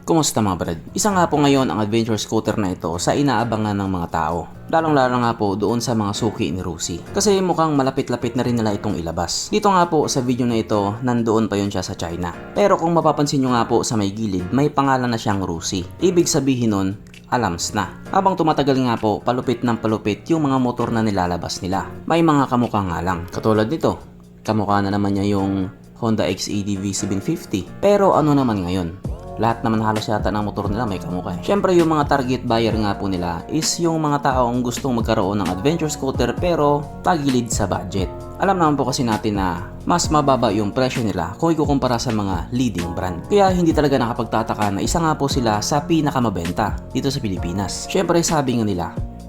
Kumusta mga brad? Isa nga po ngayon ang adventure scooter na ito sa inaabangan ng mga tao. Lalong-lalo nga po doon sa mga suki ni Rusi. Kasi mukhang malapit-lapit na rin nila itong ilabas. Dito nga po sa video na ito, nandoon pa yun siya sa China. Pero kung mapapansin nyo nga po sa may gilid, may pangalan na siyang Rusi. Ibig sabihin nun, alams na. Habang tumatagal nga po, palupit ng palupit yung mga motor na nilalabas nila. May mga kamukha nga lang. Katulad nito, kamukha na naman niya yung Honda XEDV 750. Pero ano naman ngayon? Lahat naman halos yata ng motor nila may kamukha. Syempre yung mga target buyer nga po nila is yung mga taong gustong magkaroon ng adventure scooter pero tagilid sa budget. Alam naman po kasi natin na mas mababa yung presyo nila kung ikukumpara sa mga leading brand. Kaya hindi talaga nakapagtataka na isa nga po sila sa pinakamabenta dito sa Pilipinas. Syempre sabi nga nila,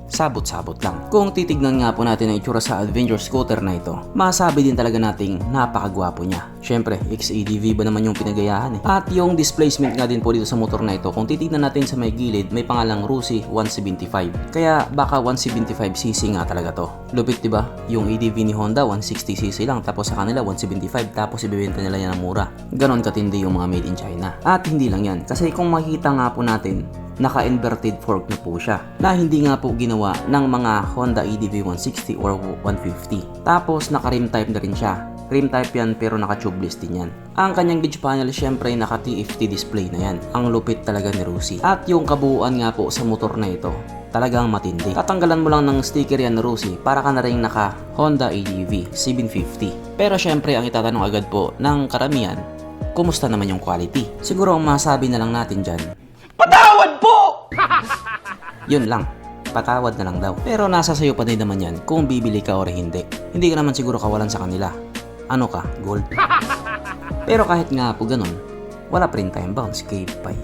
sabot-sabot lang. Kung titignan nga po natin ang itsura sa adventure scooter na ito, masabi din talaga nating napakagwapo niya. Syempre, XEDV ba naman yung pinagayahan eh. At yung displacement nga din po dito sa motor na ito, kung titignan natin sa may gilid, may pangalang Rusi 175. Kaya baka 175cc nga talaga to. Lupit diba? Yung EDV ni Honda 160cc lang, tapos sa kanila 175, tapos ibebenta nila yan ng mura. Ganon katindi yung mga made in China. At hindi lang yan, kasi kung makita nga po natin, naka-inverted fork na po siya na hindi nga po ginawa ng mga Honda EDV 160 or 150. Tapos naka-rim type na rin siya. Rim type yan pero naka-tubeless din yan. Ang kanyang gauge panel syempre naka-TFT display na yan. Ang lupit talaga ni Rusi. At yung kabuuan nga po sa motor na ito, talagang matindi. Tatanggalan mo lang ng sticker yan ni Rusi para ka na rin naka Honda EDV 750. Pero syempre ang itatanong agad po ng karamihan, kumusta naman yung quality? Siguro ang masabi na lang natin dyan, patawad po! Yun lang. Patawad na lang daw. Pero nasa sayo pa din naman yan kung bibili ka o hindi. Hindi ka naman siguro kawalan sa kanila. Ano ka? Gold? Pero kahit nga po ganun, wala pa rin time bounce kay Pai.